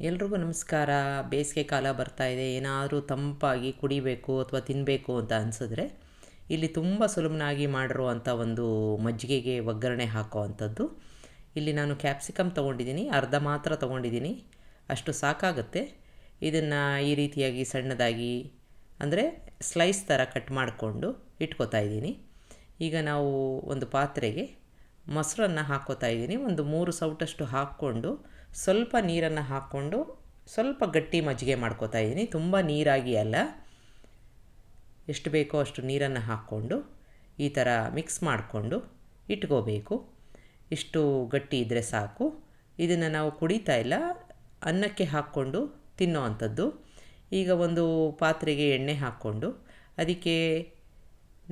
ಎಲ್ರಿಗೂ ನಮಸ್ಕಾರ. ಬೇಸಿಗೆ ಕಾಲ ಬರ್ತಾ ಇದೆ. ಏನಾದರೂ ತಂಪಾಗಿ ಕುಡಿಬೇಕು ಅಥವಾ ತಿನ್ನಬೇಕು ಅಂತ ಅನಿಸಿದ್ರೆ ಇಲ್ಲಿ ತುಂಬ ಸುಲಭನಾಗಿ ಮಾಡಿರುವಂಥ ಒಂದು ಮಜ್ಜಿಗೆಗೆ ಒಗ್ಗರಣೆ ಹಾಕೋ ಅಂಥದ್ದು. ಇಲ್ಲಿ ನಾನು ಕ್ಯಾಪ್ಸಿಕಮ್ ತೊಗೊಂಡಿದ್ದೀನಿ, ಅರ್ಧ ಮಾತ್ರ ತೊಗೊಂಡಿದ್ದೀನಿ, ಅಷ್ಟು ಸಾಕಾಗುತ್ತೆ. ಇದನ್ನು ಈ ರೀತಿಯಾಗಿ ಸಣ್ಣದಾಗಿ ಅಂದರೆ ಸ್ಲೈಸ್ ಥರ ಕಟ್ ಮಾಡಿಕೊಂಡು ಇಟ್ಕೋತಾ ಇದ್ದೀನಿ. ಈಗ ನಾವು ಒಂದು ಪಾತ್ರೆಗೆ ಮೊಸರನ್ನು ಹಾಕ್ಕೋತಾ ಇದ್ದೀನಿ. ಒಂದು 3 ಸೌಟಷ್ಟು ಹಾಕ್ಕೊಂಡು ಸ್ವಲ್ಪ ನೀರನ್ನು ಹಾಕ್ಕೊಂಡು ಸ್ವಲ್ಪ ಗಟ್ಟಿ ಮಜ್ಜಿಗೆ ಮಾಡ್ಕೋತಾ ಇದ್ದೀನಿ. ತುಂಬ ನೀರಾಗಿ ಅಲ್ಲ, ಎಷ್ಟು ಬೇಕೋ ಅಷ್ಟು ನೀರನ್ನು ಹಾಕ್ಕೊಂಡು ಈ ಥರ ಮಿಕ್ಸ್ ಮಾಡಿಕೊಂಡು ಇಟ್ಕೋಬೇಕು. ಇಷ್ಟು ಗಟ್ಟಿ ಇದ್ದರೆ ಸಾಕು. ಇದನ್ನು ನಾವು ಕುಡಿತಾ ಇಲ್ಲ, ಅನ್ನಕ್ಕೆ ಹಾಕ್ಕೊಂಡು ತಿನ್ನೋ ಅಂಥದ್ದು. ಈಗ ಒಂದು ಪಾತ್ರೆಗೆ ಎಣ್ಣೆ ಹಾಕ್ಕೊಂಡು ಅದಕ್ಕೆ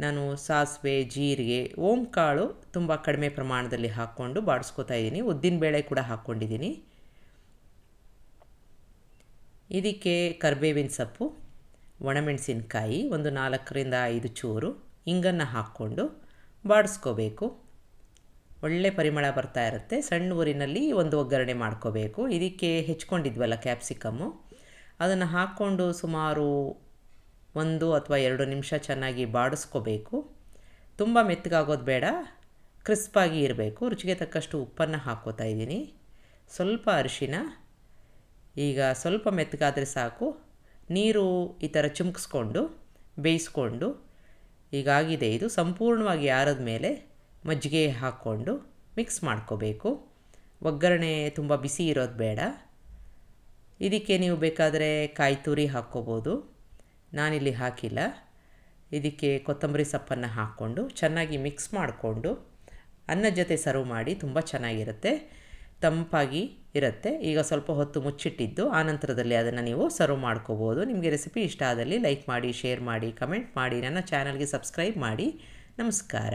ನಾನು ಸಾಸಿವೆ, ಜೀರಿಗೆ, ಓಂಕಾಳು ತುಂಬ ಕಡಿಮೆ ಪ್ರಮಾಣದಲ್ಲಿ ಹಾಕ್ಕೊಂಡು ಬಾಡಿಸ್ಕೊತಾ ಇದ್ದೀನಿ. ಉದ್ದಿನಬೇಳೆ ಕೂಡ ಹಾಕ್ಕೊಂಡಿದ್ದೀನಿ. ಇದಕ್ಕೆ ಕರಿಬೇವಿನ ಸೊಪ್ಪು, ಒಣಮೆಣಸಿನ್ಕಾಯಿ ಒಂದು 4ರಿಂದ 5 ಚೂರು, ಇಂಗನ್ನು ಹಾಕ್ಕೊಂಡು ಬಾಡಿಸ್ಕೋಬೇಕು. ಒಳ್ಳೆ ಪರಿಮಳ ಬರ್ತಾ ಇರುತ್ತೆ. ಸಣ್ಣ ಊರಿನಲ್ಲಿ ಒಂದು ಒಗ್ಗರಣೆ ಮಾಡ್ಕೋಬೇಕು. ಇದಕ್ಕೆ ಹೆಚ್ಕೊಂಡಿದ್ವಲ್ಲ ಕ್ಯಾಪ್ಸಿಕಮ್ಮು, ಅದನ್ನು ಹಾಕ್ಕೊಂಡು ಸುಮಾರು 1 ಅಥವಾ 2 ನಿಮಿಷ ಚೆನ್ನಾಗಿ ಬಾಡಿಸ್ಕೋಬೇಕು. ತುಂಬ ಮೆತ್ತಗಾಗೋದು ಬೇಡ, ಕ್ರಿಸ್ಪಾಗಿ ಇರಬೇಕು. ರುಚಿಗೆ ತಕ್ಕಷ್ಟು ಉಪ್ಪನ್ನು ಹಾಕ್ಕೋತಾ ಇದ್ದೀನಿ, ಸ್ವಲ್ಪ ಅರಿಶಿನ. ಈಗ ಸ್ವಲ್ಪ ಮೆತ್ತಗಾದರೆ ಸಾಕು. ನೀರು ಈ ಥರ ಚಿಮ್ಕಿಸ್ಕೊಂಡು ಬೇಯಿಸ್ಕೊಂಡು ಈಗಾಗಿದೆ. ಇದು ಸಂಪೂರ್ಣವಾಗಿ ಆರಿದ ಮೇಲೆ ಮಜ್ಜಿಗೆ ಹಾಕ್ಕೊಂಡು ಮಿಕ್ಸ್ ಮಾಡ್ಕೋಬೇಕು. ಒಗ್ಗರಣೆ ತುಂಬ ಬಿಸಿ ಇರೋದು ಬೇಡ. ಇದಕ್ಕೆ ನೀವು ಬೇಕಾದರೆ ಕಾಯಿ ತುರಿ ಹಾಕ್ಕೋಬೋದು, ನಾನಿಲ್ಲಿ ಹಾಕಿಲ್ಲ. ಇದಕ್ಕೆ ಕೊತ್ತಂಬರಿ ಸೊಪ್ಪನ್ನು ಹಾಕ್ಕೊಂಡು ಚೆನ್ನಾಗಿ ಮಿಕ್ಸ್ ಮಾಡಿಕೊಂಡು ಅನ್ನದ ಜೊತೆ ಸರ್ವ್ ಮಾಡಿ. ತುಂಬ ಚೆನ್ನಾಗಿರುತ್ತೆ, ತಂಪಾಗಿ ಇರುತ್ತೆ. ಈಗ ಸ್ವಲ್ಪ ಹೊತ್ತು ಮುಚ್ಚಿಟ್ಟಿದ್ದು ಆನಂತರದಲ್ಲಿ ಅದನ್ನು ನೀವು ಸರ್ವ್ ಮಾಡ್ಕೋಬೋದು. ನಿಮಗೆ ರೆಸಿಪಿ ಇಷ್ಟ ಆದಲ್ಲಿ ಲೈಕ್ ಮಾಡಿ, ಶೇರ್ ಮಾಡಿ, ಕಮೆಂಟ್ ಮಾಡಿ, ನನ್ನ ಚಾನಲ್ಗೆ ಸಬ್ಸ್ಕ್ರೈಬ್ ಮಾಡಿ. ನಮಸ್ಕಾರ.